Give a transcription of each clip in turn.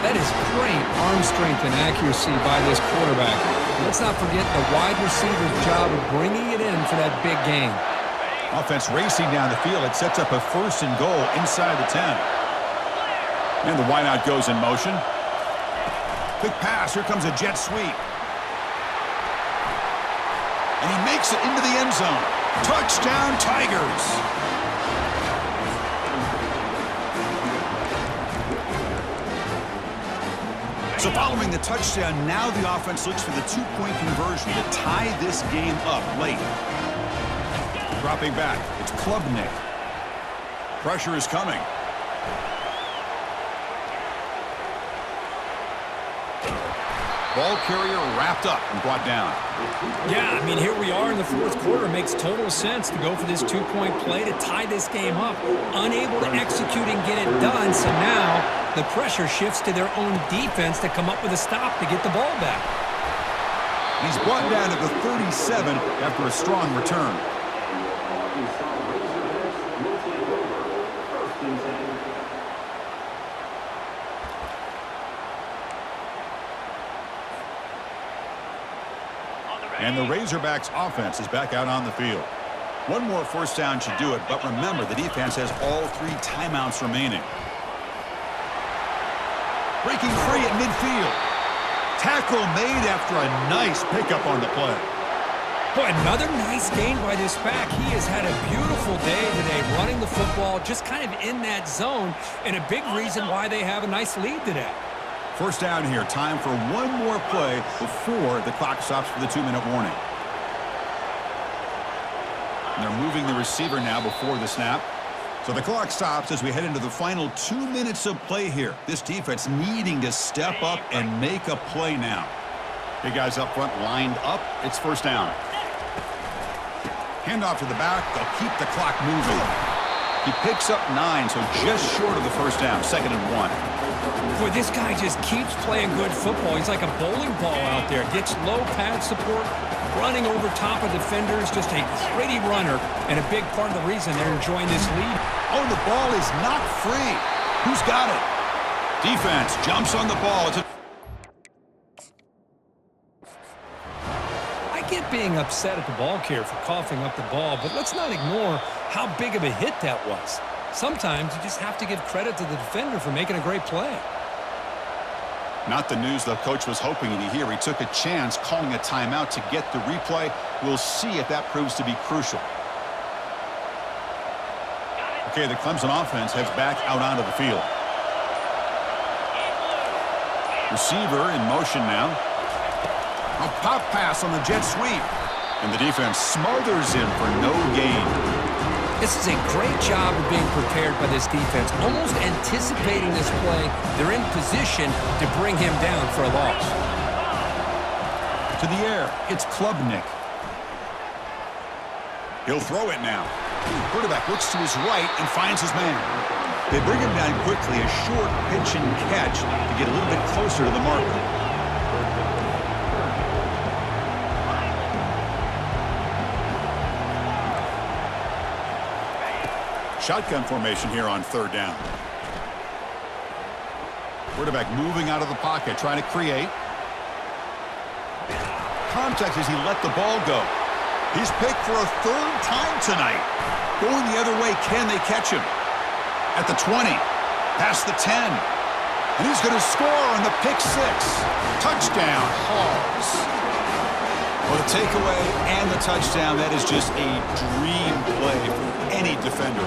That is great arm strength and accuracy by this quarterback. Let's not forget the wide receiver's job of bringing it in for that big gain. Offense racing down the field. It sets up a 1st and goal inside the 10. And the wideout goes in motion. Quick pass. Here comes a jet sweep. And he makes it into the end zone. Touchdown, Tigers. So following the touchdown, now the offense looks for the 2-point conversion to tie this game up late. Dropping back, it's Klubnik. Pressure is coming. Ball carrier wrapped up and brought down. Yeah, I mean, here we are in the 4th quarter. It makes total sense to go for this 2-point play to tie this game up. Unable to execute and get it done, so now the pressure shifts to their own defense to come up with a stop to get the ball back. He's brought down to the 37 after a strong return. And the Razorbacks offense is back out on the field. One more 1st down should do it, but remember, the defense has all 3 timeouts remaining. Breaking free at midfield. Tackle made after a nice pickup on the play. Boy, another nice gain by this back. He has had a beautiful day today running the football, just kind of in that zone, and a big reason why they have a nice lead today. 1st down here. Time for one more play before the clock stops for the 2-minute warning. And they're moving the receiver now before the snap. So the clock stops as we head into the final 2 minutes of play here. This defense needing to step up and make a play now. Big guys up front lined up. It's 1st down. Handoff to the back. They'll keep the clock moving. He picks up 9, so just short of the 1st down. 2nd and 1. Boy, this guy just keeps playing good football. He's like a bowling ball out there. Gets low pad support, running over top of defenders. Just a gritty runner, and a big part of the reason they're enjoying this lead. Oh, the ball is not free. Who's got it? Defense jumps on the ball. I get being upset at the ball carrier for coughing up the ball, but let's not ignore how big of a hit that was. Sometimes you just have to give credit to the defender for making a great play. Not the news the coach was hoping to hear. He took a chance calling a timeout to get the replay. We'll see if that proves to be crucial. Okay, the Clemson offense heads back out onto the field. Receiver in motion now. A pop pass on the jet sweep. And the defense smothers him for no gain. This is a great job of being prepared by this defense. Almost anticipating this play, they're in position to bring him down for a loss. To the air, it's Klubnik. He'll throw it now. Quarterback looks to his right and finds his man. They bring him down quickly, a short pitch and catch to get a little bit closer to the marker. Shotgun formation here on 3rd down. Quarterback moving out of the pocket, trying to create. Contact as he let the ball go. He's picked for a 3rd time tonight. Going the other way, can they catch him? At the 20, past the 10. And he's going to score on the pick 6. Touchdown, Hogs. Well, the takeaway and the touchdown, that is just a dream play for any defender.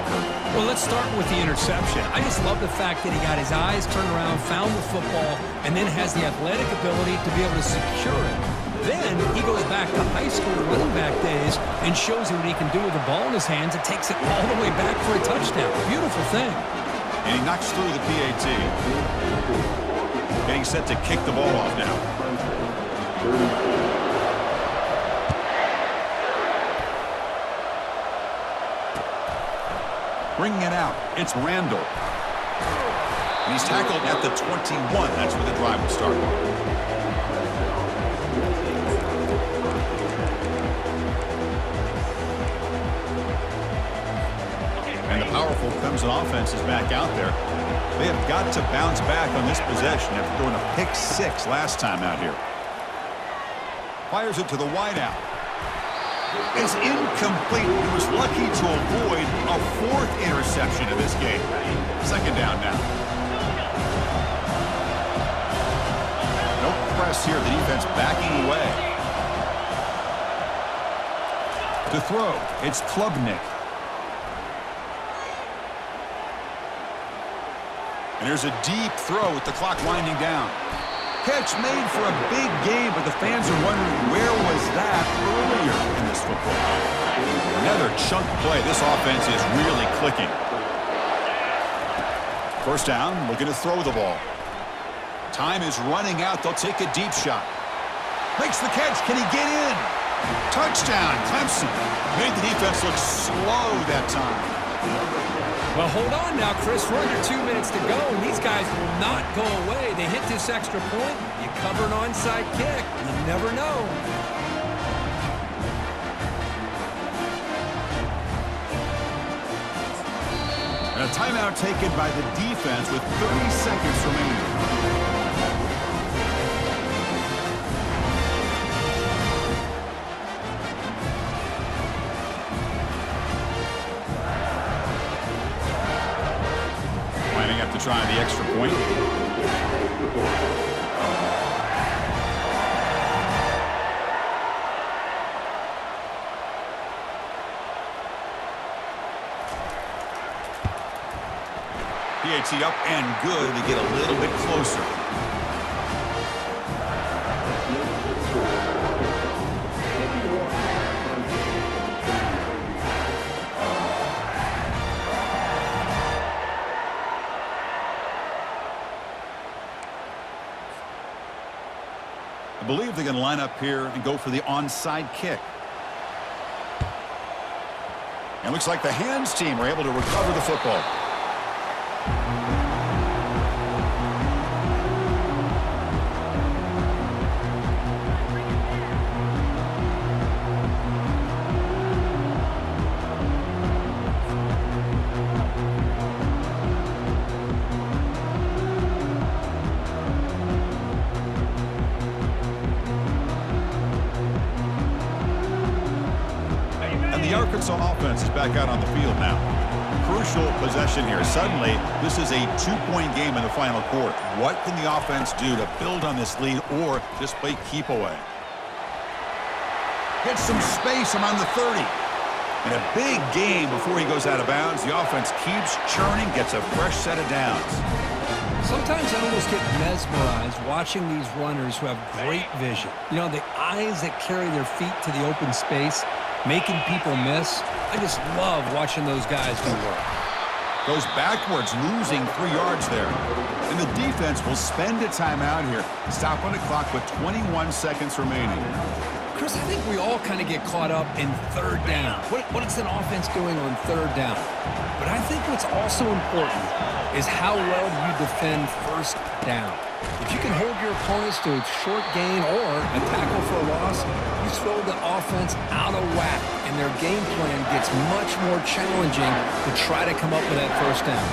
Well, let's start with the interception. I just love the fact that he got his eyes turned around, found the football, and then has the athletic ability to be able to secure it. Then he goes back to high school running back days and shows you what he can do with the ball in his hands and takes it all the way back for a touchdown. Beautiful thing. And he knocks through the PAT. Getting set to kick the ball off now. Bringing it out, it's Randall. And he's tackled at the 21. That's where the drive will start. powerful Clemson offense is back out there. They have got to bounce back on this possession after throwing a pick 6 last time out here. Fires it to the wideout. It's incomplete. He was lucky to avoid a 4th interception of this game. 2nd down now. No press here. The defense backing away. To throw, it's Klubnik. And there's a deep throw with the clock winding down. Catch made for a big game, but the fans are wondering where was that earlier in this football. Another chunk play. This offense is really clicking. 1st down, looking to throw the ball. Time is running out. They'll take a deep shot. Makes the catch. Can he get in? Touchdown, Clemson. Made the defense look slow that time. Well, hold on now, Chris. We're under 2 minutes to go, and these guys will not go away. They hit this extra point. You cover an onside kick. You never know. And a timeout taken by the defense with 30 seconds remaining. Trying the extra point. PAT up and good to get a little bit closer. I believe they're going to line up here and go for the onside kick. And looks like the hands team are able to recover the football. The Arkansas offense is back out on the field now. Crucial possession here. Suddenly, this is a 2-point game in the final quarter. What can the offense do to build on this lead or just play keep away? Gets some space around the 30. And a big game before he goes out of bounds. The offense keeps churning, gets a fresh set of downs. Sometimes I almost get mesmerized watching these runners who have great vision. You know, the eyes that carry their feet to the open space, making people miss. I just love watching those guys do work. Goes backwards, losing 3 yards there. And the defense will spend a timeout here. Stop on the clock with 21 seconds remaining. Chris, I think we all kind of get caught up in 3rd down. What is an offense doing on 3rd down? But I think what's also important is how well you defend 1st down. If you can hold your opponents to a short gain or a tackle for a loss, you throw the offense out of whack, and their game plan gets much more challenging to try to come up with that 1st down.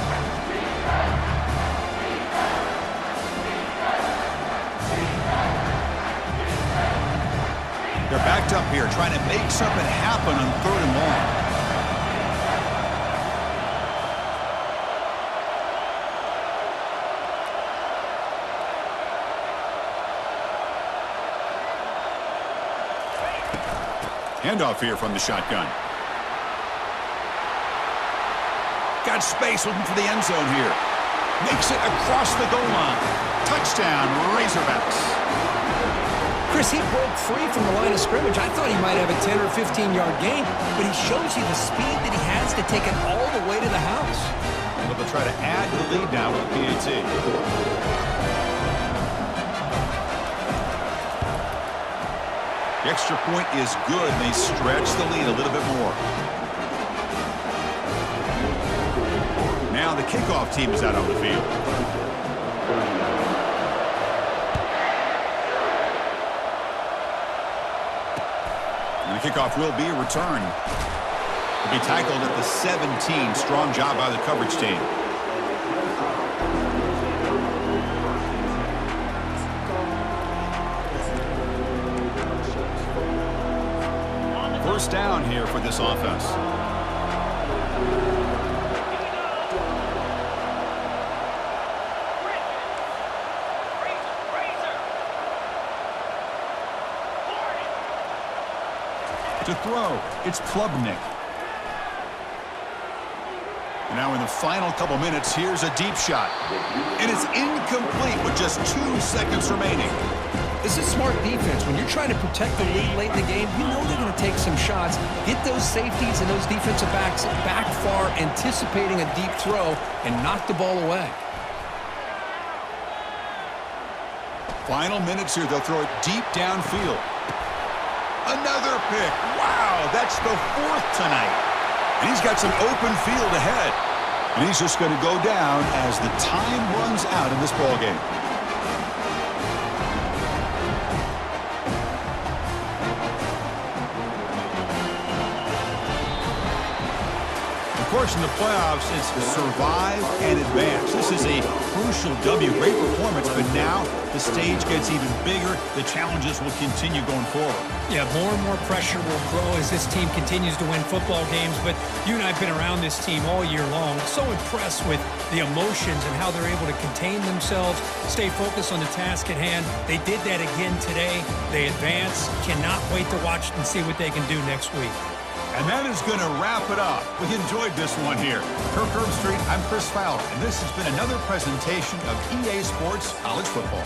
They're backed up here, trying to make something happen on 3rd and long. Handoff here from the shotgun. Got space looking for the end zone here. Makes it across the goal line. Touchdown, Razorbacks. Chris, he broke free from the line of scrimmage. I thought he might have a 10 or 15-yard gain, but he shows you the speed that he has to take it all the way to the house. But they'll try to add to the lead now with the PAT. The extra point is good, and they stretch the lead a little bit more. Now the kickoff team is out on the field. And the kickoff will be returned. To be tackled at the 17. Strong job by the coverage team. First down here for this offense. To throw, it's Klubnik. Now in the final couple minutes, here's a deep shot. And it's incomplete with just 2 seconds remaining. This is smart defense. When you're trying to protect the lead late in the game, you know they're going to take some shots, get those safeties and those defensive backs back far, anticipating a deep throw, and knock the ball away. Final minutes here, they'll throw it deep downfield. Another pick. Wow, that's the 4th tonight. And he's got some open field ahead. And he's just going to go down as the time runs out in this ballgame. Of course, in the playoffs, it's survive and advance. This is a crucial W. Great performance, but now the stage gets even bigger. The challenges will continue going forward. Yeah, more and more pressure will grow as this team continues to win football games, but you and I have been around this team all year long. So impressed with the emotions and how they're able to contain themselves, stay focused on the task at hand. They did that again today. They advance. Cannot wait to watch and see what they can do next week. And that is going to wrap it up. We enjoyed this one here. Kirk Herbstreit, I'm Chris Fowler, and this has been another presentation of EA Sports College Football.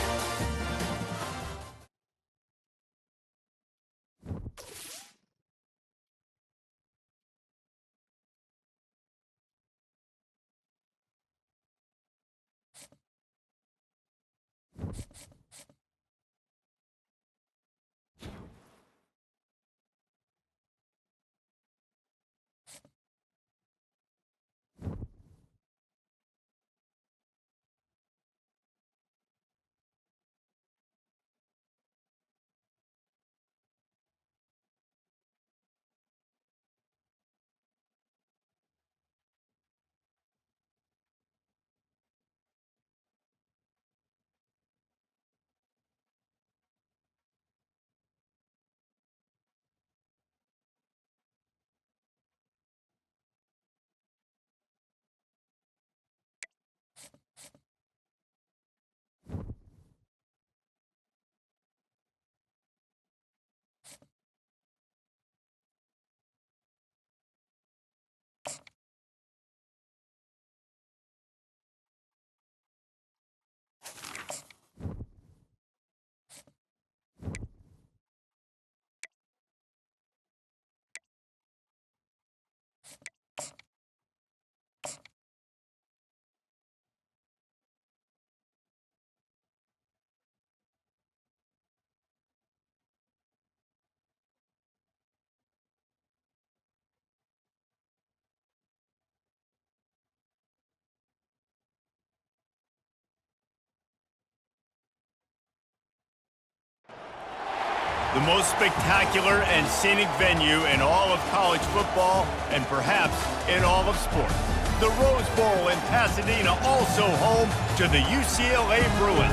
The most spectacular and scenic venue in all of college football and perhaps in all of sports. The Rose Bowl in Pasadena, also home to the UCLA Bruins.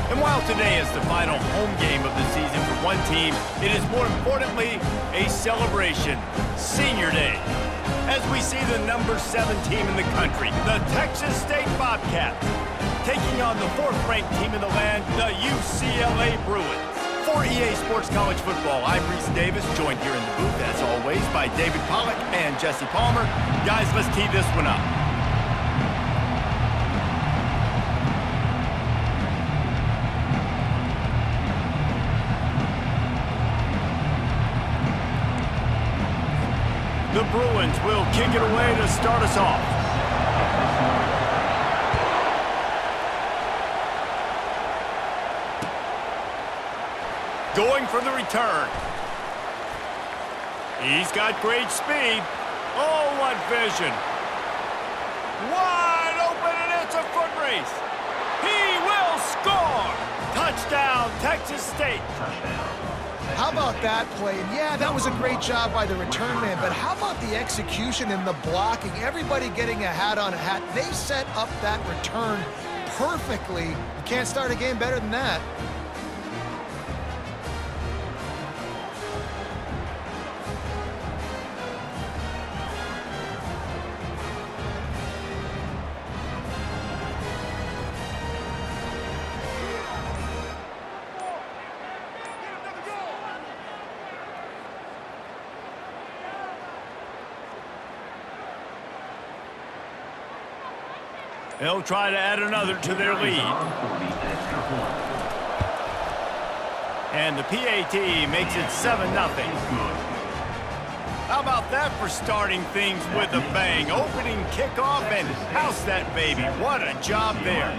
And while today is the final home game of the season for one team, it is more importantly a celebration, Senior Day. As we see the number 7 team in the country, the Texas State Bobcats, taking on the 4th-ranked team in the land, the UCLA Bruins. For EA Sports College Football, I'm Reese Davis, joined here in the booth, as always, by David Pollack and Jesse Palmer. Guys, let's tee this one up. The Bruins will kick it away to start us off. Going for the return. He's got great speed. Oh, what vision. Wide open, and it's a foot race. He will score. Touchdown, Texas State. How about that play? And yeah, that was a great job by the return man, but how about the execution and the blocking? Everybody getting a hat on a hat. They set up that return perfectly. You can't start a game better than that. They'll try to add another to their lead. And the PAT makes it 7-0. How about that for starting things with a bang? Opening kickoff and house that baby. What a job there.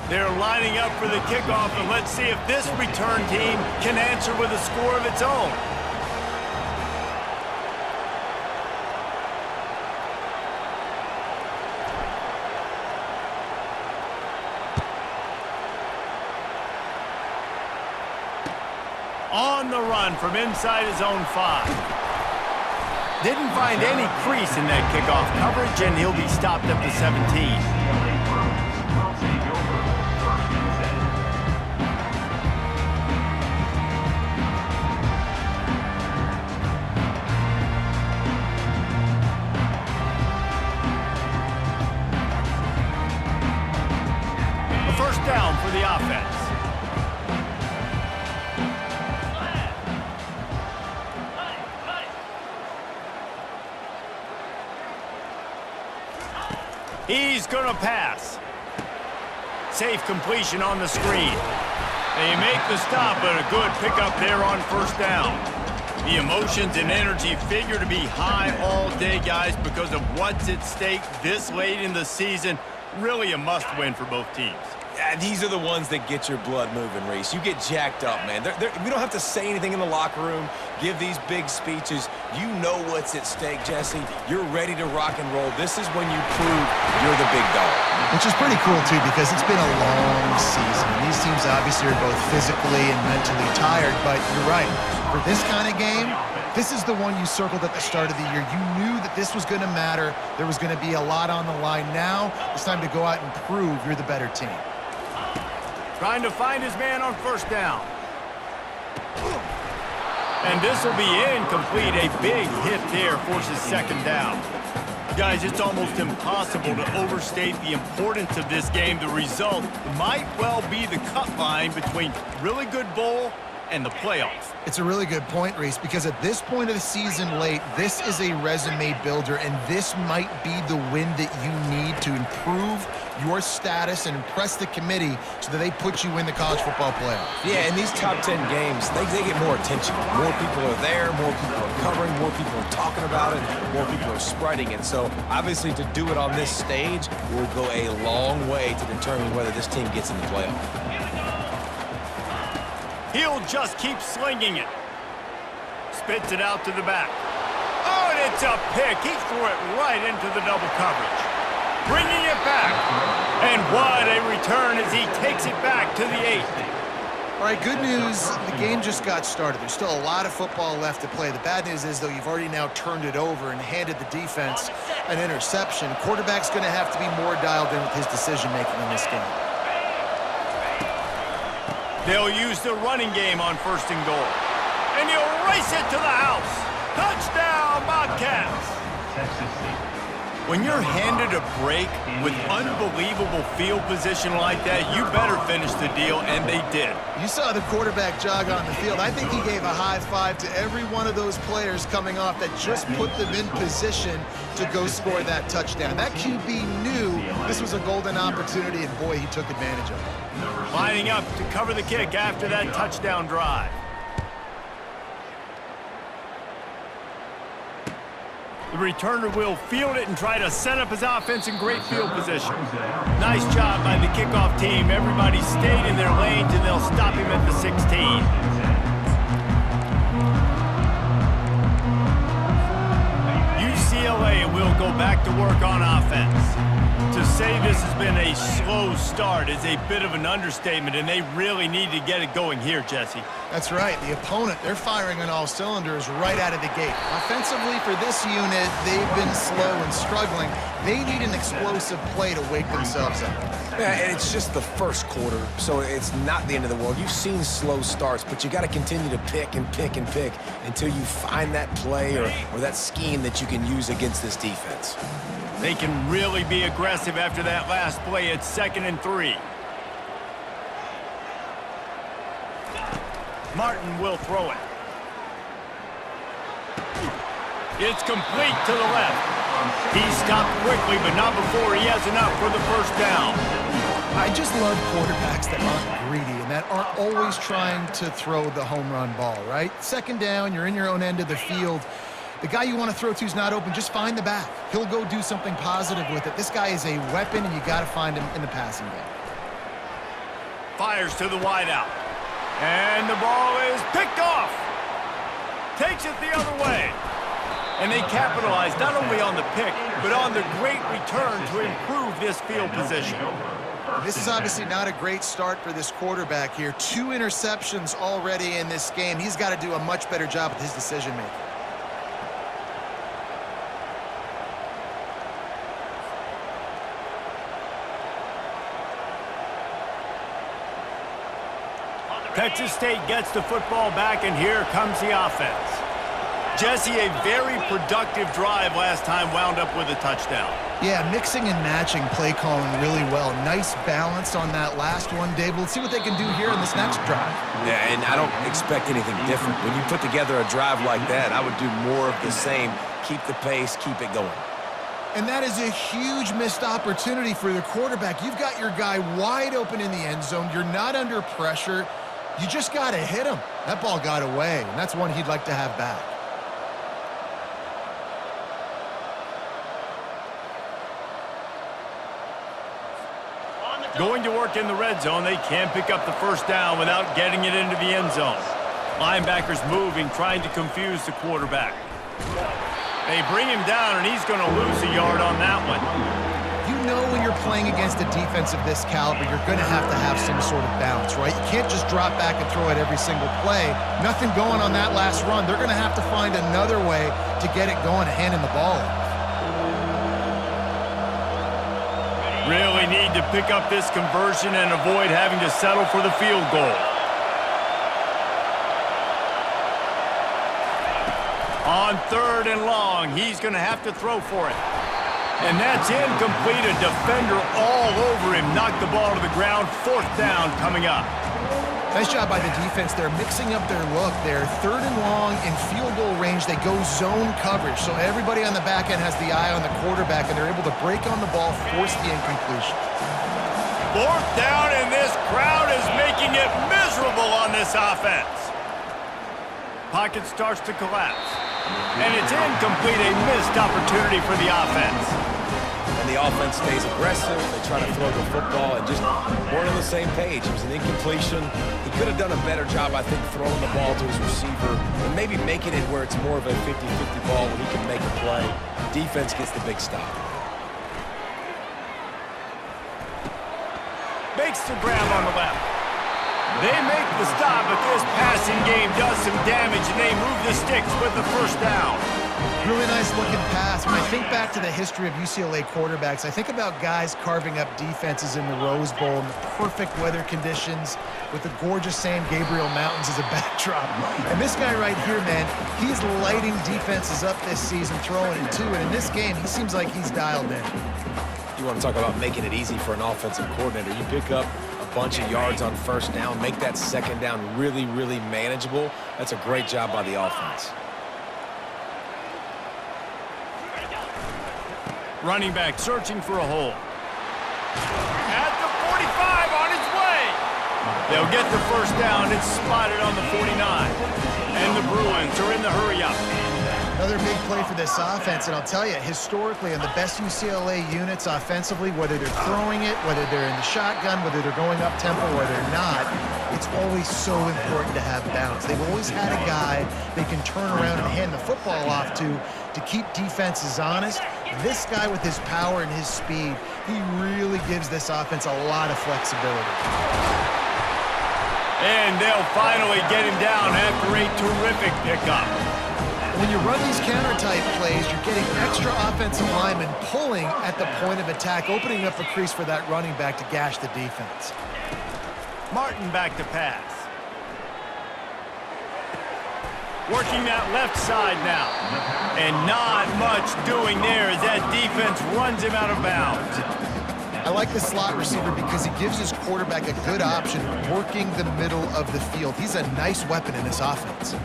They're lining up for the kickoff, and let's see if this return team can answer with a score of its own. On the run from inside his own 5. Didn't find any crease in that kickoff coverage, and he'll be stopped up to 17. Down for the offense. He's going to pass. Safe completion on the screen. They make the stop, but a good pickup there on first down. The emotions and energy figure to be high all day, guys, because of what's at stake this late in the season. Really a must-win for both teams. Yeah, these are the ones that get your blood moving, Reese. You get jacked up, man. We don't have to say anything in the locker room, give these big speeches. You know what's at stake, Jesse. You're ready to rock and roll. This is when you prove you're the big dog. Which is pretty cool, too, because it's been a long season. And these teams obviously are both physically and mentally tired, but you're right. For this kind of game, this is the one you circled at the start of the year. You knew that this was going to matter. There was going to be a lot on the line. Now it's time to go out and prove you're the better team. Trying to find his man on first down. And this will be incomplete. A big hit there forces second down. Guys, it's almost impossible to overstate the importance of this game. The result might well be the cut line between really good bowl and the playoffs. It's a really good point, Reese, because at this point of the season late, this is a resume builder, and this might be the win that you need to improve your status and impress the committee so that they put you in the college football playoff. Yeah, in these top 10 games, they get more attention. More people are there, more people are covering, more people are talking about it, more people are spreading it. So obviously to do it on this stage will go a long way to determine whether this team gets in the playoff. He'll just keep slinging it. Spits it out to the back. Oh, and it's a pick. He threw it right into the double coverage. Bringing it back. And what a return as he takes it back to the 8. All right, good news. The game just got started. There's still a lot of football left to play. The bad news is, though, you've already now turned it over and handed the defense an interception. Quarterback's going to have to be more dialed in with his decision-making in this game. They'll use the running game on first and goal. And he'll race it to the house. Touchdown, Bobcats. When you're handed a break with unbelievable field position like that, you better finish the deal, and they did. You saw the quarterback jog on the field. I think he gave a high five to every one of those players coming off that just put them in position to go score that touchdown. That QB knew this was a golden opportunity, and boy, he took advantage of it. Lining up to cover the kick after that touchdown drive. The returner will field it and try to set up his offense in great field position. Nice job by the kickoff team. Everybody stayed in their lanes, and they'll stop him at the 16. say this has been a slow start is a bit of an understatement, and they really need to get it going here, Jesse. That's right. The opponent, they're firing on all cylinders right out of the gate. Offensively, for this unit, they've been slow and struggling. They need an explosive play to wake themselves up. Yeah, and it's just the first quarter, so it's not the end of the world. You've seen slow starts, but you got to continue to pick and pick and pick until you find that play or that scheme that you can use against this defense. They can really be aggressive after that last play. It's 2nd and 3. Martin will throw it. It's complete to the left. He stopped quickly, but not before he has enough for the first down. I just love quarterbacks that aren't greedy and that aren't always trying to throw the home run ball, right? 2nd down, you're in your own end of the field. The guy you want to throw to is not open. Just find the back. He'll go do something positive with it. This guy is a weapon, and you got to find him in the passing game. Fires to the wideout. And the ball is picked off. Takes it the other way. And they capitalize not only on the pick, but on the great return to improve this field position. This is obviously not a great start for this quarterback here. 2 interceptions already in this game. He's got to do a much better job with his decision-making. Texas State gets the football back, and here comes the offense. Jesse, a very productive drive last time wound up with a touchdown. Yeah, mixing and matching play calling really well. Nice balance on that last one, Dave. Let's see what they can do here in this next drive. Yeah, and I don't expect anything different. When you put together a drive like that, I would do more of the same. Keep the pace, keep it going. And that is a huge missed opportunity for the quarterback. You've got your guy wide open in the end zone. You're not under pressure. You just got to hit him. That ball got away, and that's one he'd like to have back. Going to work in the red zone, they can't pick up the first down without getting it into the end zone. Linebackers moving, trying to confuse the quarterback. They bring him down, and he's going to lose a yard on that one. You know when you're playing against a defense of this caliber, you're going to have some sort of balance, right? You can't just drop back and throw it every single play. Nothing going on that last run. They're going to have to find another way to get it going, handing the ball off. Really need to pick up this conversion and avoid having to settle for the field goal. On 3rd and long, he's going to have to throw for it. And that's incomplete. A defender all over him. Knocked the ball to the ground. 4th down coming up. Nice job by the defense. They're mixing up their look. They're 3rd and long in field goal range. They go zone coverage. So everybody on the back end has the eye on the quarterback, and they're able to break on the ball, force the incompletion. 4th down, and this crowd is making it miserable on this offense. Pocket starts to collapse. And it's incomplete, a missed opportunity for the offense. And the offense stays aggressive. They try to throw the football and just weren't on the same page. It was an incompletion. He could have done a better job, I think, throwing the ball to his receiver and maybe making it where it's more of a 50-50 ball where he can make a play. Defense gets the big stop. Makes the grab on the left. They make the stop, but this passing game does some damage, and they move the sticks with the first down. Really nice looking pass. When I think back to the history of UCLA quarterbacks, I think about guys carving up defenses in the Rose Bowl in the perfect weather conditions with the gorgeous San Gabriel Mountains as a backdrop. And this guy right here, man, he's lighting defenses up this season, throwing it too. And in this game, he seems like he's dialed in. You want to talk about making it easy for an offensive coordinator. You pick up a bunch of yards on 1st down, make that 2nd down really, really manageable. That's a great job by the offense. Running back searching for a hole. At the 45, on his way. They'll get the first down. It's spotted on the 49. And the Bruins are in the hurry-up. Another big play for this offense, and I'll tell you, historically, on the best UCLA units offensively, whether they're throwing it, whether they're in the shotgun, whether they're going up-tempo or they're not, it's always so important to have bounce. They've always had a guy they can turn around and hand the football off to keep defenses honest. This guy with his power and his speed, he really gives this offense a lot of flexibility. And they'll finally get him down after a terrific pickup. When you run these counter-type plays, you're getting extra offensive linemen pulling at the point of attack, opening up a crease for that running back to gash the defense. Martin back to pass. Working that left side now. And not much doing there as that defense runs him out of bounds. I like the slot receiver because he gives his quarterback a good option working the middle of the field. He's a nice weapon in this offense.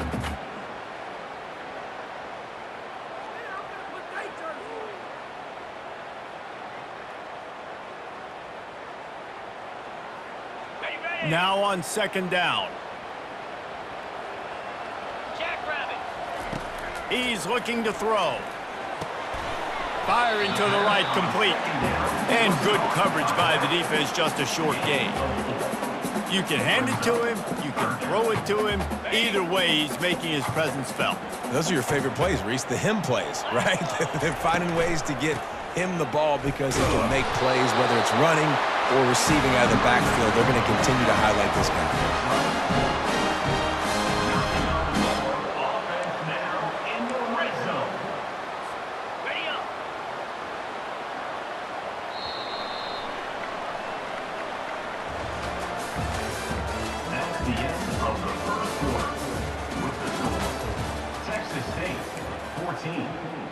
Now on second down. He's looking to throw. Firing to the right, complete. And good coverage by the defense, just a short gain. You can hand it to him, you can throw it to him. Either way, he's making his presence felt. Those are your favorite plays, Reese, the him plays, right? They're finding ways to get him the ball because he can make plays, whether it's running or receiving out of the backfield. They're going to continue to highlight this guy.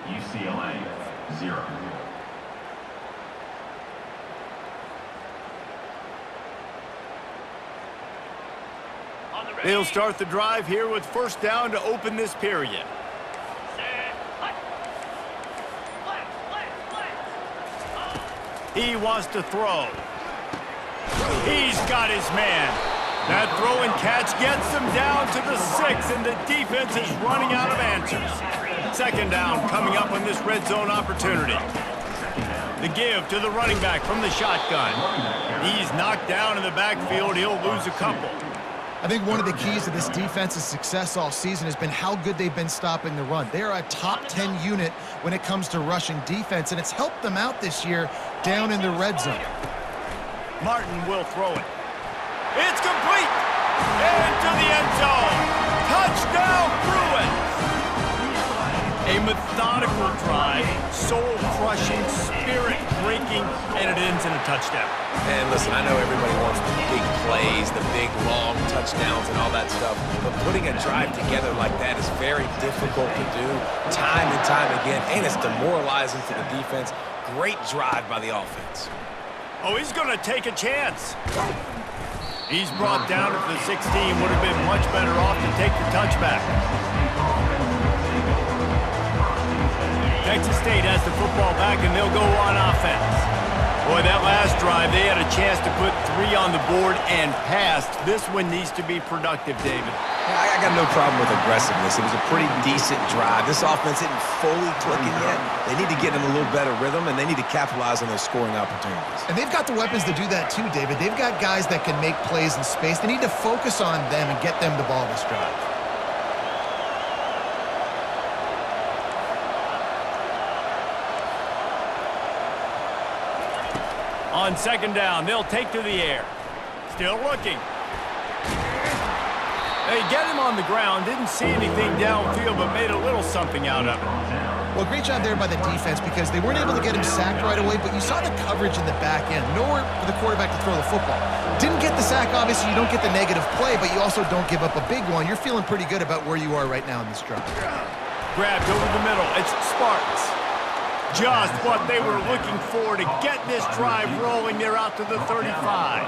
UCLA 0. They'll start the drive here with first down to open this period. He wants to throw. He's got his man. That throw and catch gets them down to the 6, and the defense is running out of answers. Second down coming up on this red zone opportunity. The give to the running back from the shotgun. He's knocked down in the backfield. He'll lose a couple. I think one of the keys to this defense's success all season has been how good they've been stopping the run. They are a top 10 unit when it comes to rushing defense, and it's helped them out this year down in the red zone. Martin will throw it. It's complete! Into the end zone! Touchdown, Bruins! A methodical drive, soul-crushing, spirit-breaking, and it ends in a touchdown. And listen, I know everybody wants the big plays, the big, long touchdowns and all that stuff, but putting a drive together like that is very difficult to do time and time again, and it's demoralizing for the defense. Great drive by the offense. Oh, he's going to take a chance. He's brought down to the 16. Would have been much better off to take the touchback. Texas State has the football back, and they'll go on offense. Boy, that last drive, they had a chance to put 3 on the board and passed. This one needs to be productive, David. I got no problem with aggressiveness. It was a pretty decent drive. This offense isn't fully clicking yet. They need to get in a little better rhythm, and they need to capitalize on those scoring opportunities. And they've got the weapons to do that too, David. They've got guys that can make plays in space. They need to focus on them and get them the ball this drive. On second down, they'll take to the air. Still looking. They get him on the ground. Didn't see anything downfield, but made a little something out of it. Well, great job there by the defense because they weren't able to get him sacked right away, but you saw the coverage in the back end. Nowhere for the quarterback to throw the football. Didn't get the sack, obviously. You don't get the negative play, but you also don't give up a big one. You're feeling pretty good about where you are right now in this drive. Grabbed over the middle. It's Sparks. Just what they were looking for to get this drive rolling. They're out to the 35.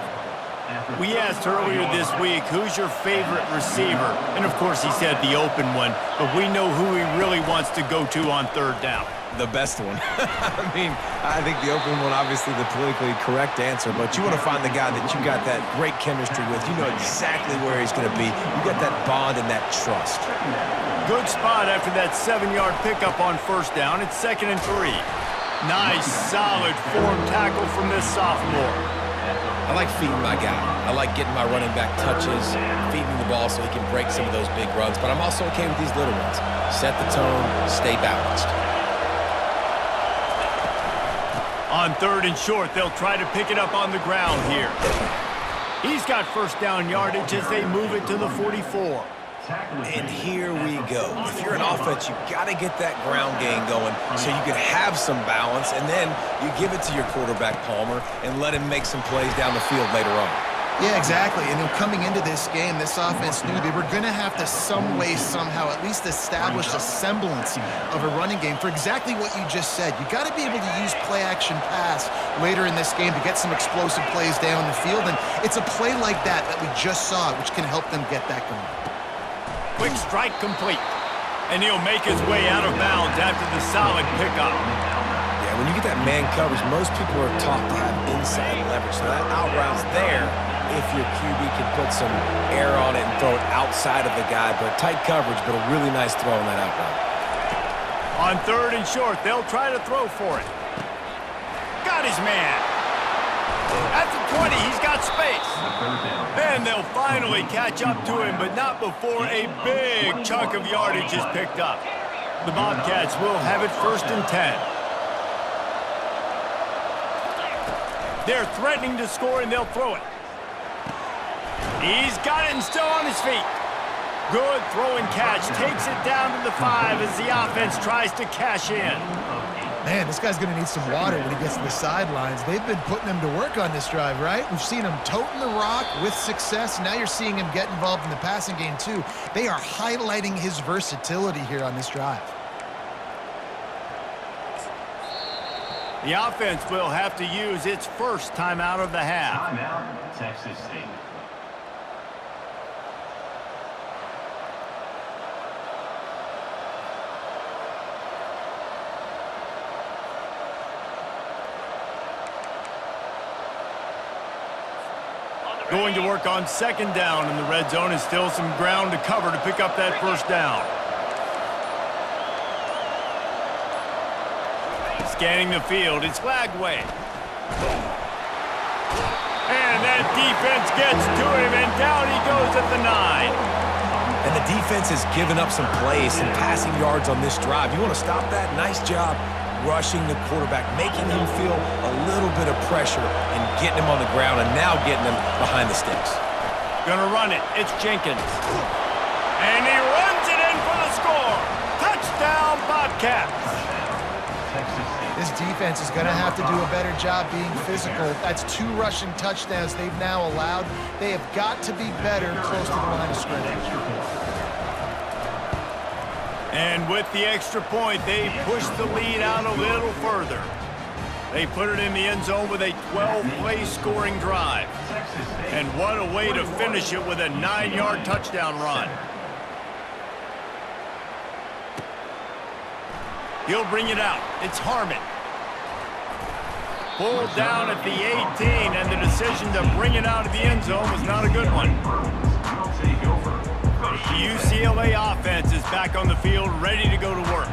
We asked earlier this week, who's your favorite receiver? And, of course, he said the open one, but we know who he really wants to go to on third down. The best one. I mean, I think the open one, obviously the politically correct answer, but you want to find the guy that you got that great chemistry with. You know exactly where he's going to be. You got that bond and that trust. Good spot after that 7-yard pickup on first down. It's 2nd and 3. Nice, solid form tackle from this sophomore. I like feeding my guy. I like getting my running back touches, feeding the ball so he can break some of those big runs, but I'm also okay with these little ones. Set the tone, stay balanced. On 3rd and short, they'll try to pick it up on the ground here. He's got first down yardage as they move it to the 44. And here we go. If you're an offense, you got to get that ground game going so you can have some balance, and then you give it to your quarterback, Palmer, and let him make some plays down the field later on. Yeah, exactly. And coming into this game, this offense knew they were going to have to some way, somehow, at least establish a semblance of a running game for exactly what you just said. You got to be able to use play-action pass later in this game to get some explosive plays down the field, and it's a play like that we just saw, which can help them get that going. Quick strike complete. And he'll make his way out of bounds after the solid pickup. Yeah, when you get that man coverage, most people are taught to have inside leverage. So that out route's there if your QB can put some air on it and throw it outside of the guy. But tight coverage, but a really nice throw on that out route. On 3rd and short, they'll try to throw for it. Got his man. At the 20, he's got space. And they'll finally catch up to him, but not before a big chunk of yardage is picked up. The Bobcats will have it 1st and 10. They're threatening to score, and they'll throw it. He's got it and still on his feet. Good throw and catch. Takes it down to the 5 as the offense tries to cash in. Man, this guy's going to need some water when he gets to the sidelines. They've been putting him to work on this drive, right? We've seen him toting the rock with success. Now you're seeing him get involved in the passing game, too. They are highlighting his versatility here on this drive. The offense will have to use its first timeout of the half. Timeout, Texas State. Going to work on 2nd down in the red zone, and still some ground to cover to pick up that first down. Scanning the field, it's Lagway. And that defense gets to him, and down he goes at the 9. And the defense has given up some plays, some passing yards on this drive. You want to stop that? Nice job rushing the quarterback, making him feel a little bit of pressure and getting him on the ground and now getting him behind the sticks. Gonna run it. It's Jenkins. And he runs it in for the score. Touchdown, Bobcats. This defense is going to have to do a better job being physical. That's 2 rushing touchdowns they've now allowed. They have got to be better close to the line of scrimmage. And with the extra point, they push the lead out a little further. They put it in the end zone with a 12-play scoring drive. And what a way to finish it with a 9-yard touchdown run. He'll bring it out. It's Harmon. Pulled down at the 18, and the decision to bring it out of the end zone was not a good one. The UCLA offense is back on the field, ready to go to work.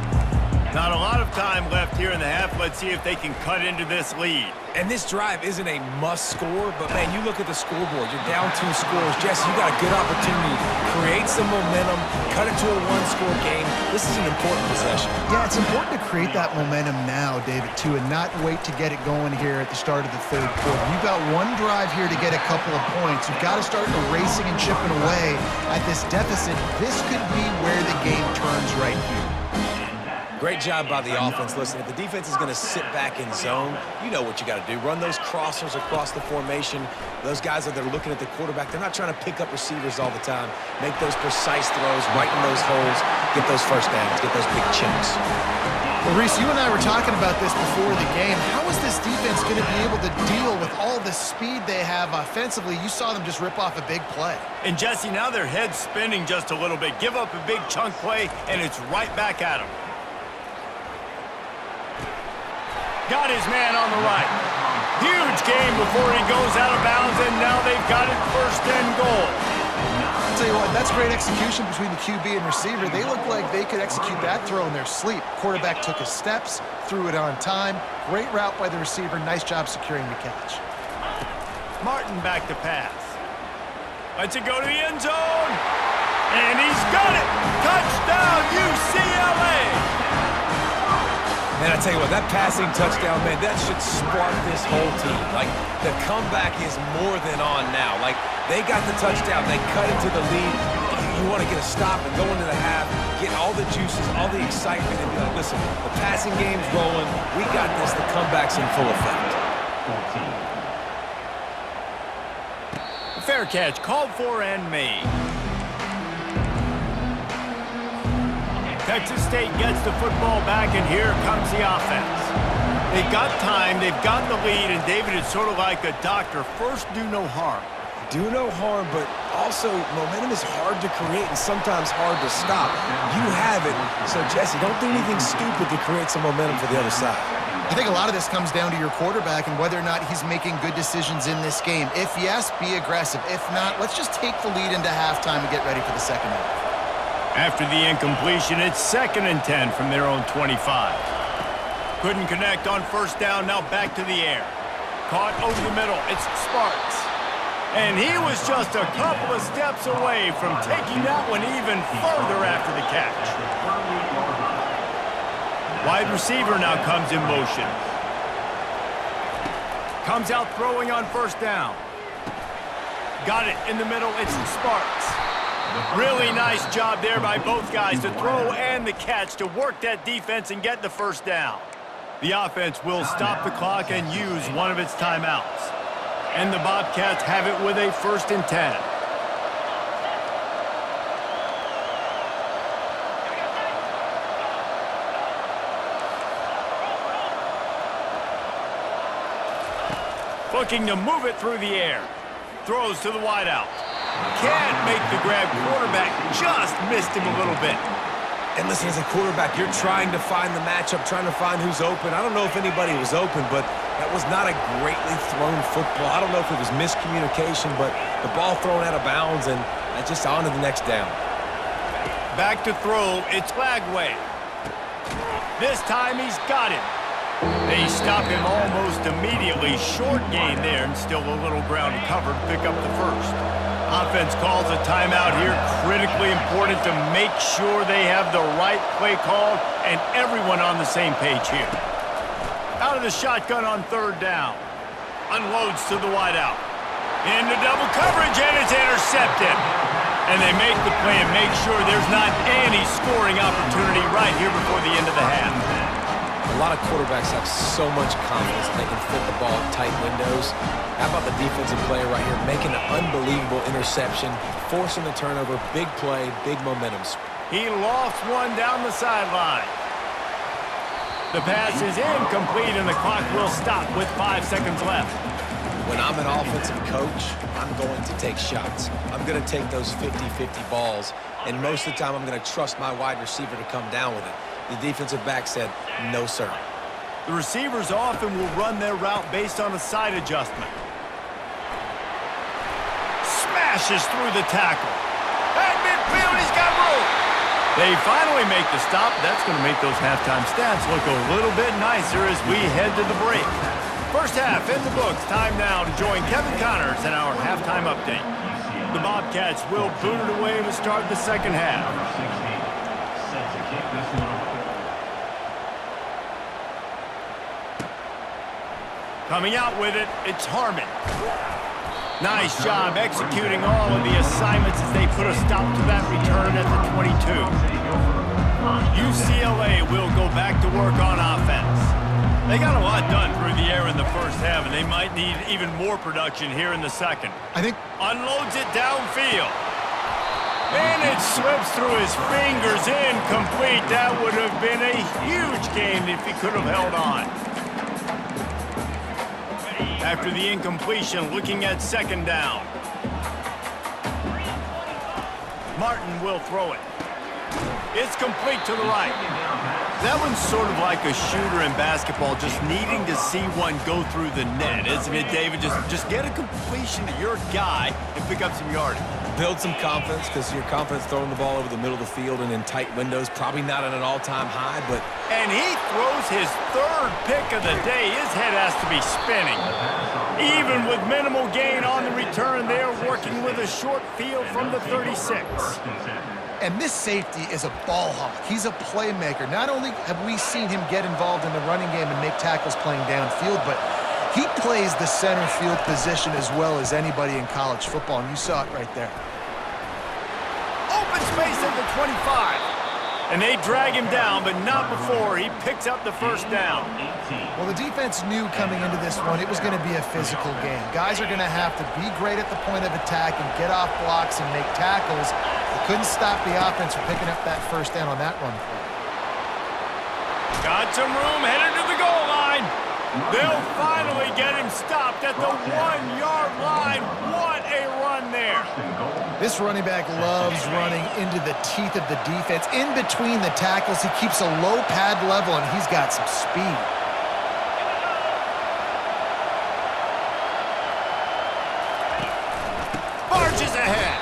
Not a lot of time left here in the half. Let's see if they can cut into this lead. And this drive isn't a must score, but man, you look at the scoreboard. You're down 2 scores. Jesse, you got a good opportunity to create some momentum, cut it to a 1-score game. This is an important possession. Yeah, it's important to create that momentum now, David, too, and not wait to get it going here at the start of the 3rd quarter. You've got 1 drive here to get a couple of points. You've got to start erasing and chipping away at this deficit. This could be where the game turns right here. Great job by the offense. Listen, if the defense is going to sit back in zone, you know what you got to do. Run those crossers across the formation. Those guys that are looking at the quarterback, they're not trying to pick up receivers all the time. Make those precise throws, right in those holes, get those first downs, get those big chunks. Well, Reese, you and I were talking about this before the game. How is this defense going to be able to deal with all the speed they have offensively? You saw them just rip off a big play. And Jesse, now their head's spinning just a little bit. Give up a big chunk play, and it's right back at him. Got his man on the right. Huge game before he goes out of bounds, and now they've got it 1st and goal. I'll tell you what, that's great execution between the QB and receiver. They look like they could execute that throw in their sleep. Quarterback took his steps, threw it on time. Great route by the receiver. Nice job securing the catch. Martin back to pass. Lets it go to the end zone. And he's got it. Touchdown, UCLA. Man, I tell you what, that passing touchdown, man, that should spark this whole team. Like, the comeback is more than on now. Like, they got the touchdown. They cut into the lead. You want to get a stop and go into the half, get all the juices, all the excitement, and be like, listen, the passing game's rolling. We got this. The comeback's in full effect. 14. Fair catch, called for and made. Texas State gets the football back, and here comes the offense. They've got time, they've got the lead, and David, it's sort of like a doctor. First, do no harm. Do no harm, but also momentum is hard to create and sometimes hard to stop. You have it, so Jesse, don't do anything stupid to create some momentum for the other side. I think a lot of this comes down to your quarterback and whether or not he's making good decisions in this game. If yes, be aggressive. If not, let's just take the lead into halftime and get ready for the second half. After the incompletion, it's 2nd and 10 from their own 25. Couldn't connect on 1st down, now back to the air. Caught over the middle, it's Sparks. And he was just a couple of steps away from taking that one even further after the catch. Wide receiver now comes in motion. Comes out throwing on 1st down. Got it in the middle, it's Sparks. Really nice job there by both guys to throw and the catch to work that defense and get the 1st down. The offense will stop the clock and use one of its timeouts. And the Bobcats have it with a 1st and 10. Looking to move it through the air. Throws to the wideout. Can't make the grab. Quarterback just missed him a little bit. And listen, as a quarterback, you're trying to find the matchup, trying to find who's open. I don't know if anybody was open, but that was not a greatly thrown football. I don't know if it was miscommunication, but the ball thrown out of bounds, and just on to the next down. Back to throw, it's Lagway. This time he's got him. They stop him almost immediately. Short gain there, and still a little ground to cover to pick up the 1st. Offense calls a timeout here. Critically important to make sure they have the right play called and everyone on the same page here. Out of the shotgun on 3rd down. Unloads to the wideout. Into double coverage, and it's intercepted. And they make the play and make sure there's not any scoring opportunity right here before the end of the half. A lot of quarterbacks have so much confidence that they can fit the ball in tight windows. How about the defensive player right here making an unbelievable interception, forcing the turnover, big play, big momentum. He lost one down the sideline. The pass is incomplete, and the clock will stop with 5 seconds left. When I'm an offensive coach, I'm going to take shots. I'm going to take those 50-50 balls, and most of the time I'm going to trust my wide receiver to come down with it. The defensive back said, no, sir. The receivers often will run their route based on a side adjustment. Smashes through the tackle. At midfield, he's got room. They finally make the stop. That's going to make those halftime stats look a little bit nicer as we head to the break. 1st half in the books. Time now to join Kevin Connors in our halftime update. The Bobcats will boot it away to start the 2nd half. Set to kick this one off. Coming out with it, it's Harmon. Nice job executing all of the assignments as they put a stop to that return at the 22. UCLA will go back to work on offense. They got a lot done through the air in the 1st half, and they might need even more production here in the 2nd. I think unloads it downfield. And That slips through his fingers, incomplete. That would have been a huge gain if he could have held on. After the incompletion, looking at second down. Martin will throw it. It's complete to the right. That one's sort of like a shooter in basketball, just needing to see one go through the net, isn't it, David? Just get a completion to your guy and pick up some yardage. Build some confidence, because your confidence throwing the ball over the middle of the field and in tight windows, probably not at an all-time high, but... And he throws his third pick of the day. His head has to be spinning. Even with minimal gain on the return, they're working with a short field from the 36. And this safety is a ball hawk. He's a playmaker. Not only have we seen him get involved in the running game and make tackles playing downfield, but he plays the center field position as well as anybody in college football, and you saw it right there. Open space at the 25. And they drag him down, but not before he picks up the first down. Well, the defense knew coming into this one it was going to be a physical game. Guys are going to have to be great at the point of attack and get off blocks and make tackles. They couldn't stop the offense from picking up that first down on that run play. Got some room, headed to the goal line. They'll finally get him stopped at the 1-yard line. What a run there. This running back loves running into the teeth of the defense. In between the tackles, he keeps a low pad level, and he's got some speed. Marches ahead.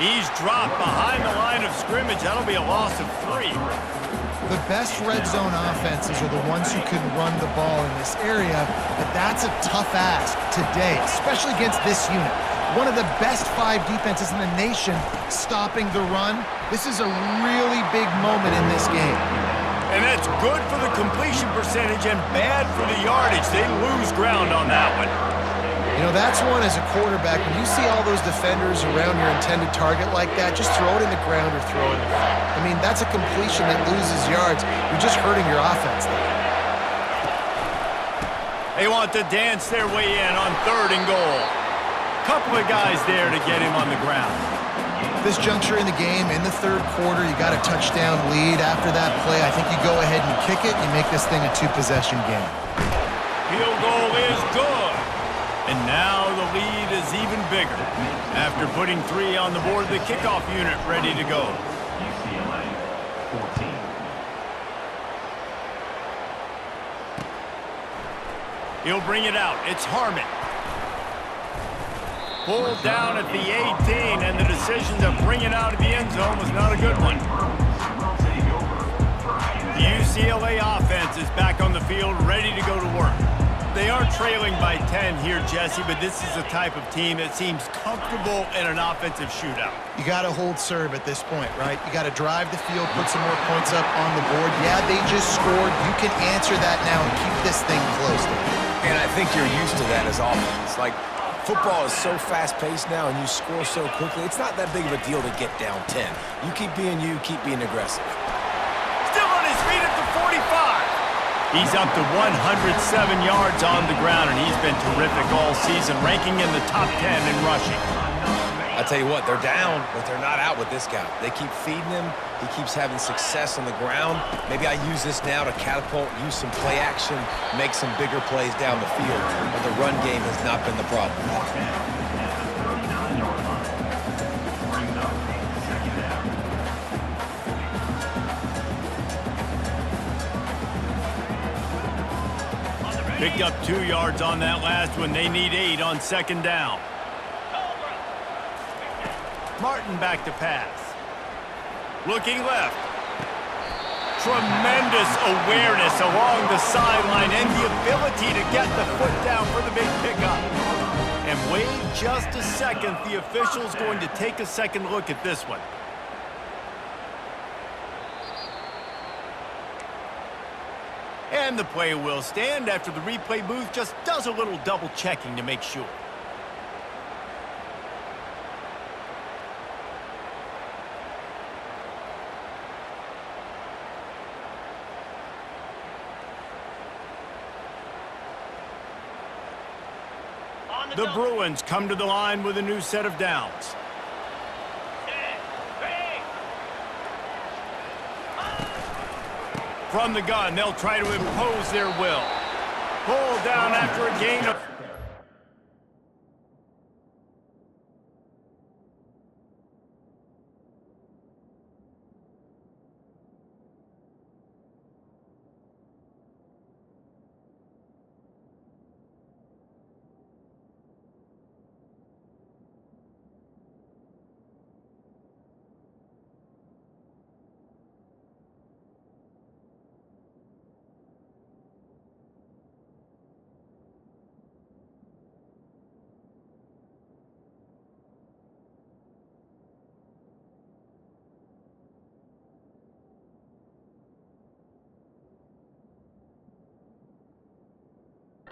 He's dropped behind the line of scrimmage. That'll be a loss of 3. The best red zone offenses are the ones who can run the ball in this area, but that's a tough ask today, especially against this unit. One of the best 5 defenses in the nation stopping the run. This is a really big moment in this game. And that's good for the completion percentage and bad for the yardage. They lose ground on that one. You know, that's one as a quarterback. When you see all those defenders around your intended target like that, just throw it in the ground or throw it. I mean, that's a completion that loses yards. You're just hurting your offense there. They want to dance their way in on 3rd and goal. Couple of guys there to get him on the ground. This juncture in the game, in the 3rd quarter, you got a touchdown lead. After that play, I think you go ahead and kick it. You make this thing a 2-possession game. Field goal is good. And now the lead is even bigger. After putting 3 on the board, the kickoff unit ready to go. UCLA 14. He'll bring it out. It's Harmon. Pulled down at the 18, and the decision to bring it out of the end zone was not a good one. The UCLA offense is back on the field, ready to go to work. They are trailing by 10 here, Jesse, but this is the type of team that seems comfortable in an offensive shootout. You got to hold serve at this point, right? You got to drive the field, put some more points up on the board. Yeah, they just scored. You can answer that now and keep this thing close. And I think you're used to that as offense. Like, football is so fast-paced now and you score so quickly, it's not that big of a deal to get down 10. You keep being aggressive. Still on his feet at the 45. He's up to 107 yards on the ground, and he's been terrific all season, ranking in the top 10 in rushing. I tell you what, they're down, but they're not out with this guy. They keep feeding him. He keeps having success on the ground. Maybe I use this now to catapult, use some play action, make some bigger plays down the field. But the run game has not been the problem. Picked up 2 yards on that last one. They need 8 on 2nd down. Martin back to pass. Looking left. Tremendous awareness along the sideline and the ability to get the foot down for the big pickup. And wait just a second. The official's going to take a second look at this one. And the play will stand after the replay booth just does a little double checking to make sure. The Bruins come to the line with a new set of downs. From the gun, they'll try to impose their will. Pull down after a gain of...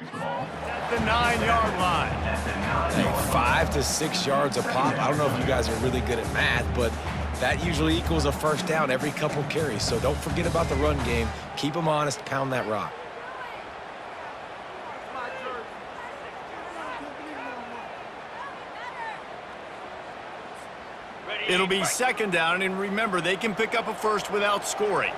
At the 9-yard line. Hey, 5 to 6 yards a pop. I don't know if you guys are really good at math, but that usually equals a first down every couple carries. So don't forget about the run game. Keep them honest. Pound that rock. It'll be second down, and remember, they can pick up a first without scoring.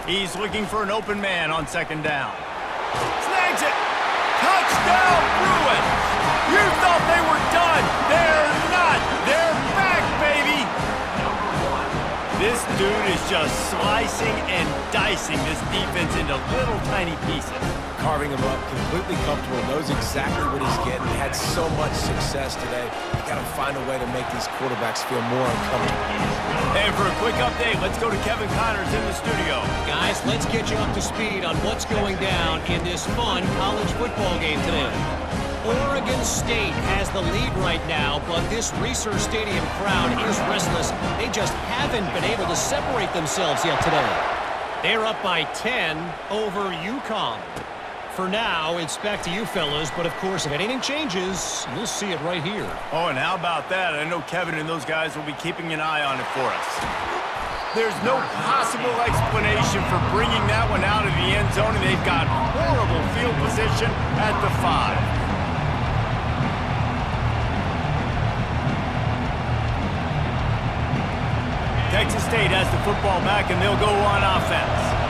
He's looking for an open man on second down. Snags it! Touchdown, Bruins! You thought they were done. They're not. They're back, baby! This dude is just slicing and dicing this defense into little tiny pieces. Carving him up, completely comfortable, knows exactly what he's getting. Had so much success today. You got to find a way to make these quarterbacks feel more uncomfortable. And for a quick update, let's go to Kevin Connors in the studio. Guys, let's get you up to speed on what's going down in this fun college football game today. Oregon State has the lead right now, but this Research Stadium crowd is restless. They just haven't been able to separate themselves yet today. They're up by 10 over UConn. For now, it's back to you fellas, but of course, if anything changes, you'll see it right here. Oh, and how about that? I know Kevin and those guys will be keeping an eye on it for us. There's no possible explanation for bringing that one out of the end zone, and they've got horrible field position at the 5. Texas State has the football back, and they'll go on offense.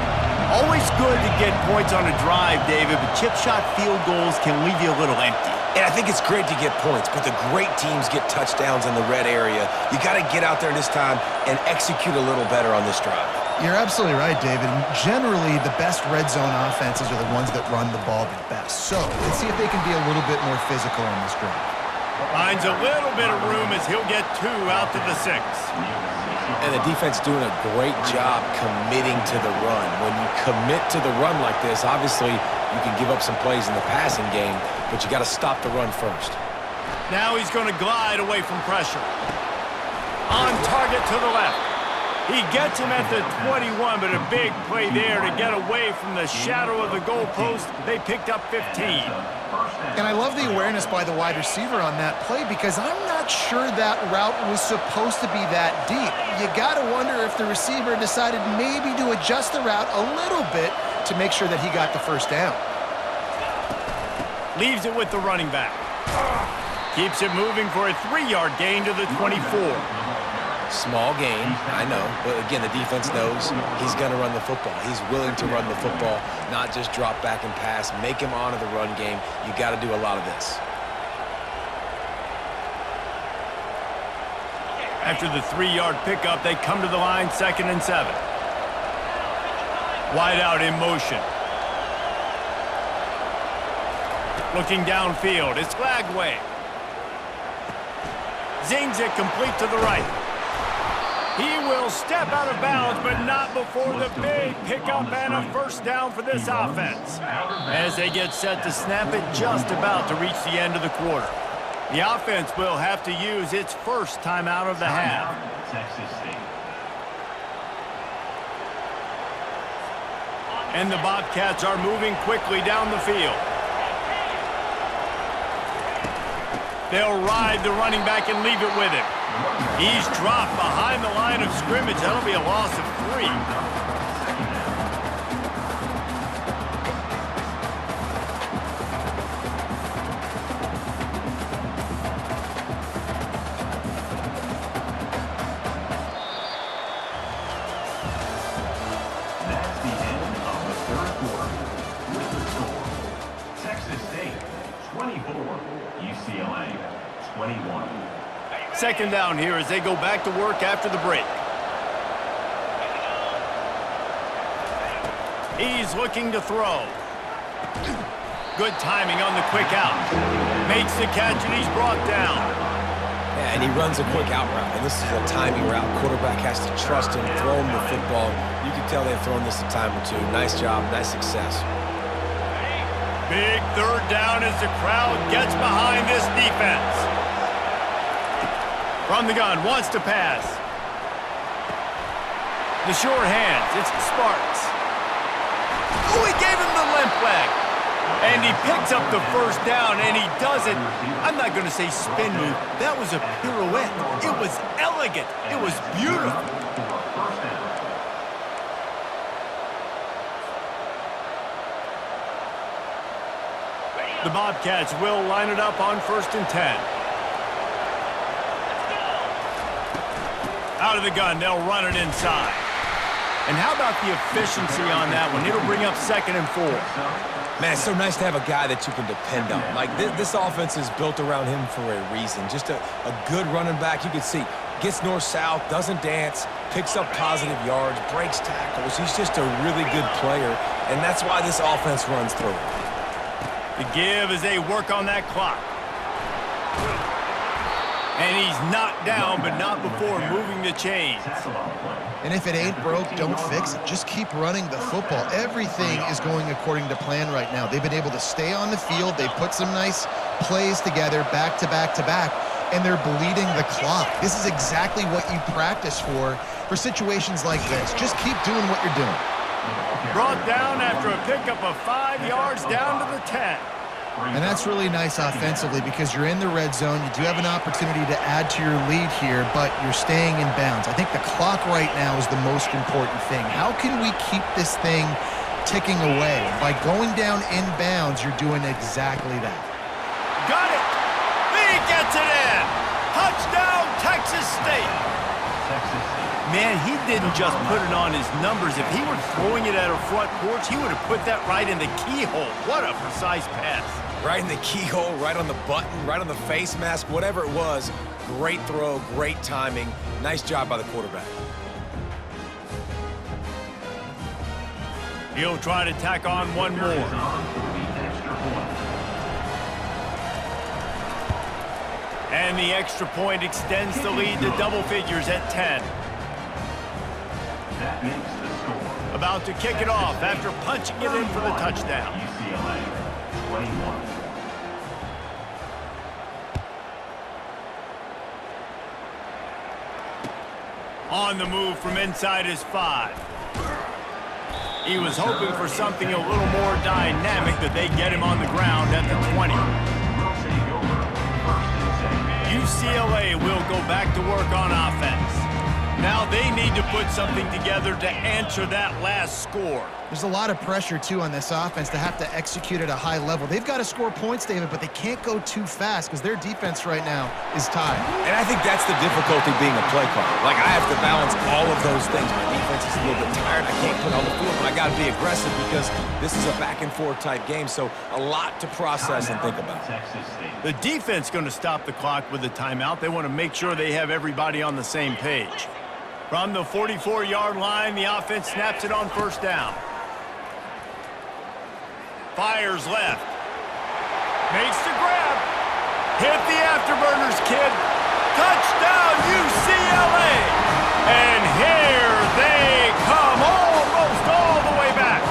Always good to get points on a drive, David, but chip shot field goals can leave you a little empty. And I think it's great to get points, but the great teams get touchdowns in the red area. You got to get out there this time and execute a little better on this drive. You're absolutely right, David. Generally, the best red zone offenses are the ones that run the ball the best. So let's see if they can be a little bit more physical on this drive. Finds a little bit of room as he'll get 2 out to the 6. And the defense doing a great job committing to the run. When you commit to the run like this, obviously you can give up some plays in the passing game, but you got to stop the run first. Now he's going to glide away from pressure. On target to the left. He gets him at the 21, but a big play there to get away from the shadow of the goalpost. They picked up 15. And I love the awareness by the wide receiver on that play because I'm not sure that route was supposed to be that deep. You got to wonder if the receiver decided maybe to adjust the route a little bit to make sure that he got the first down. Leaves it with the running back. Keeps it moving for a 3-yard gain to the 24. Small gain, I know, but again, the defense knows he's going to run the football. He's willing to run the football, not just drop back and pass, make him honor the run game. You got to do a lot of this. After the 3-yard pickup, they come to the line, 2nd and 7. Wide out in motion. Looking downfield, it's Lagway. Zings it complete to the right. He will step out of bounds, but not before the big pickup and a first down for this offense. As they get set to snap it, just about to reach the end of the quarter. The offense will have to use its first timeout of the half. Texas State. And the Bobcats are moving quickly down the field. They'll ride the running back and leave it with him. He's dropped behind the line of scrimmage. That'll be a loss of 3. 24, UCLA 21. Second down here as they go back to work after the break. He's looking to throw. Good timing on the quick out. Makes the catch, and he's brought down. Yeah, and he runs a quick out route, and this is a timing route. Quarterback has to trust him, throw him the football. You can tell they've thrown this a time or two. Nice job, nice success. Big third down as the crowd gets behind this defense. From the gun, wants to pass. The sure hands, it's Sparks. Oh, he gave him the limp leg. And he picks up the first down, and he doesn't, I'm not going to say spin move. That was a pirouette. It was elegant. It was beautiful. The Bobcats will line it up on 1st and 10. Out of the gun, they'll run it inside. And how about the efficiency on that one? It'll bring up 2nd and 4. Man, it's so nice to have a guy that you can depend on. Like, this offense is built around him for a reason. Just a good running back. You can see, gets north-south, doesn't dance, picks up positive yards, breaks tackles. He's just a really good player, and that's why this offense runs through it. The give as they work on that clock. And he's knocked down, but not before moving the chains. And if it ain't broke, don't fix it. Just keep running the football. Everything is going according to plan right now. They've been able to stay on the field. They put some nice plays together back to back to back, and they're bleeding the clock. This is exactly what you practice for situations like this. Just keep doing what you're doing. Brought down after a pickup of 5 yards down to the 10. And that's really nice offensively because you're in the red zone. You do have an opportunity to add to your lead here, but you're staying in bounds. I think the clock right now is the most important thing. How can we keep this thing ticking away? By going down in bounds, you're doing exactly that. Got it! He gets it in! Touchdown, Texas State! Man, he didn't just put it on his numbers. If he were throwing it at a front porch, he would have put that right in the keyhole. What a precise pass. Right in the keyhole, right on the button, right on the face mask, whatever it was. Great throw, great timing. Nice job by the quarterback. He'll try to tack on one more. And the extra point extends the lead to double figures at 10. That makes the score. About to kick it off after punching it in for the touchdown. UCLA 21. On the move from inside his 5. He was hoping for something a little more dynamic, that they get him on the ground at the 20. UCLA will go back to work on offense. Now they need to put something together to answer that last score. There's a lot of pressure, too, on this offense to have to execute at a high level. They've got to score points, David, but they can't go too fast because their defense right now is tied. And I think that's the difficulty being a play caller. Like, I have to balance all of those things. My defense is a little bit tired. I can't put on the field, but I got to be aggressive because this is a back-and-forth type game, so a lot to process and think about. The defense going to stop the clock with a timeout. They want to make sure they have everybody on the same page. From the 44-yard line, the offense snaps it on 1st down. Fires left. Makes the grab. Hit the afterburners, kid. Touchdown, UCLA. And here they come, almost all the way back.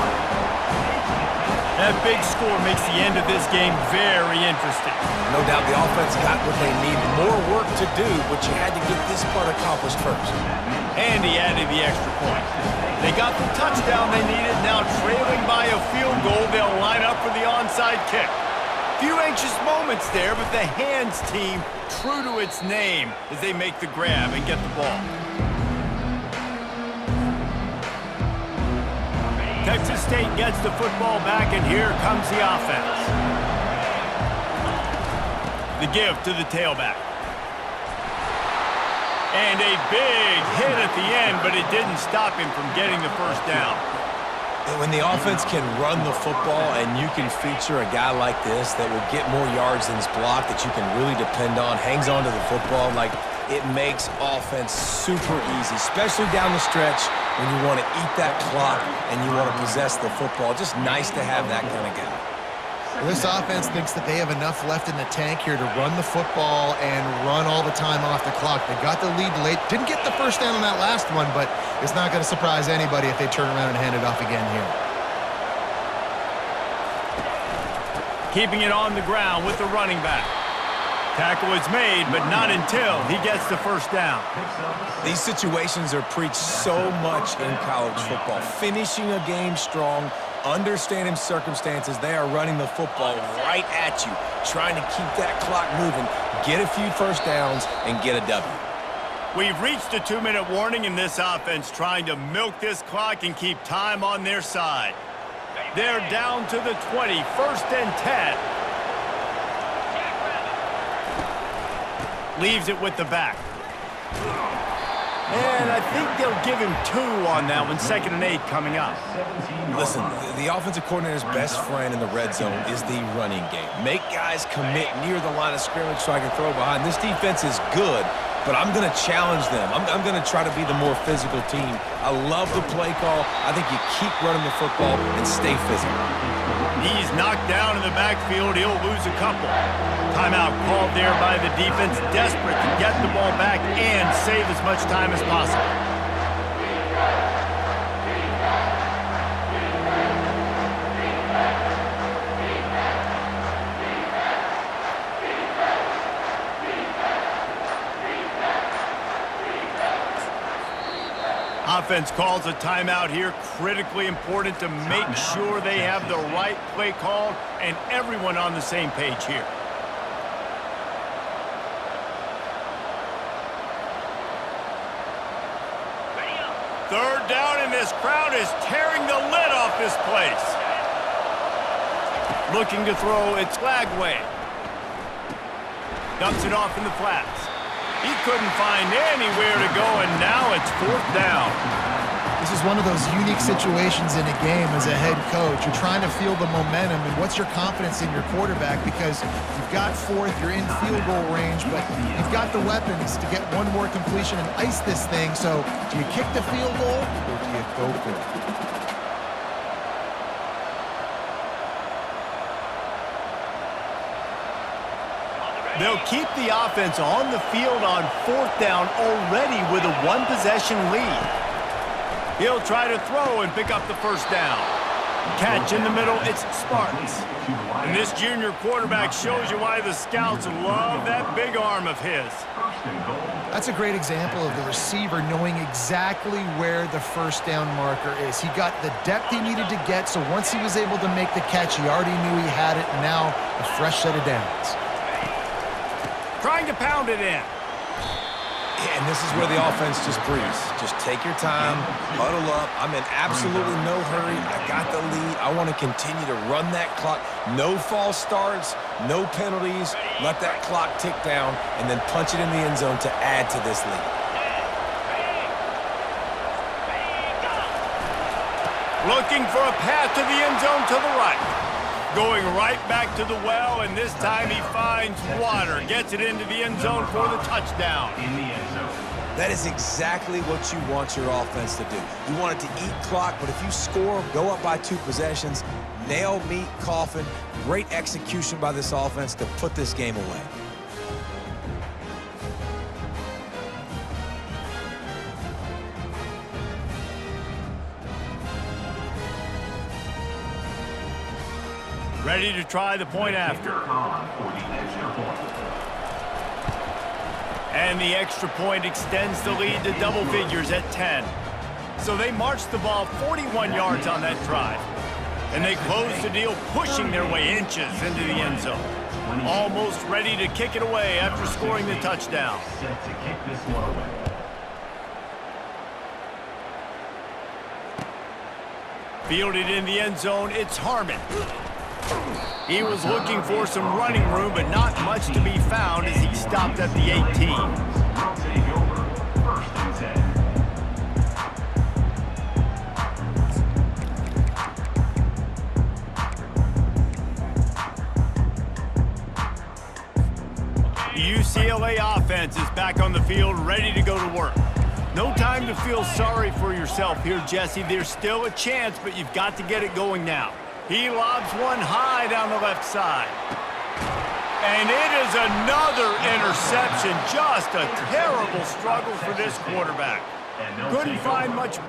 That big score makes the end of this game very interesting. No doubt the offense got what they need. More work to do, but you had to get this part accomplished first. And he added the extra point. They got the touchdown they needed. Now trailing by a field goal, they'll line up for the onside kick. Few anxious moments there, but the hands team true to its name as they make the grab and get the ball. Texas State gets the football back, and here comes the offense. The give to the tailback. And a big hit at the end, but it didn't stop him from getting the first down. And when the offense can run the football and you can feature a guy like this that will get more yards than his block that you can really depend on, hangs on to the football, like it makes offense super easy, especially down the stretch when you want to eat that clock and you want to possess the football. Just nice to have that kind of guy. Well, this offense thinks that they have enough left in the tank here to run the football and run all the time off the clock. They got the lead late. Didn't get the first down on that last one, but it's not going to surprise anybody if they turn around and hand it off again here. Keeping it on the ground with the running back. Tackle is made, but not until he gets the first down. These situations are preached so much in college football. Finishing a game strong, understanding circumstances, they are running the football right at you, trying to keep that clock moving, get a few first downs, and get a W. We've reached a 2-minute warning in this offense, trying to milk this clock and keep time on their side. They're down to the 20, 1st and 10. Leaves it with the back. And I think they'll give him 2 on that one, 2nd and 8 coming up. Listen, the offensive coordinator's best friend in the red zone is the running game. Make guys commit near the line of scrimmage so I can throw behind. This defense is good, but I'm going to challenge them. I'm going to try to be the more physical team. I love the play call. I think you keep running the football and stay physical. He's knocked down in the backfield. He'll lose a couple. Timeout called there by the defense, desperate to get the ball back and save as much time as possible. Offense calls a timeout here. Critically important to make sure they have the right play called and everyone on the same page here. Third down, and this crowd is tearing the lid off this place. Looking to throw, it's Lagway. Dumps it off in the flats. He couldn't find anywhere to go, and now it's 4th down. This is one of those unique situations in a game as a head coach. You're trying to feel the momentum, and what's your confidence in your quarterback? Because you've got 4th, you're in field goal range, but you've got the weapons to get one more completion and ice this thing. So do you kick the field goal, or do you go for it? They'll keep the offense on the field on 4th down already with a 1-possession lead. He'll try to throw and pick up the first down. Catch in the middle, it's Spartans. And this junior quarterback shows you why the scouts love that big arm of his. That's a great example of the receiver knowing exactly where the first down marker is. He got the depth he needed to get, so once he was able to make the catch, he already knew he had it, and now a fresh set of downs. Trying to pound it in. And this is where the offense just breathes. Just take your time, huddle up. I'm in absolutely no hurry. I got the lead. I want to continue to run that clock. No false starts, no penalties. Let that clock tick down and then punch it in the end zone to add to this lead. Looking for a path to the end zone to the right. Going right back to the well, and this time he finds water. Gets it into the end zone for the touchdown. In the end zone. That is exactly what you want your offense to do. You want it to eat clock, but if you score, go up by 2 possessions, nail, meet, coffin. Great execution by this offense to put this game away. Ready to try the point after. For the extra point. And the extra point extends the lead to double figures at 10. So they marched the ball 41 yards on that drive. And they closed the deal, pushing their way inches into the end zone. Almost ready to kick it away after scoring the touchdown. Set to kick this one away. Fielded in the end zone, it's Harmon. He was looking for some running room, but not much to be found as he stopped at the 18. Will take over 1st and 10. The UCLA offense is back on the field, ready to go to work. No time to feel sorry for yourself here, Jesse. There's still a chance, but you've got to get it going now. He lobs one high down the left side. And it is another interception. Just a terrible struggle for this quarterback. Couldn't find much.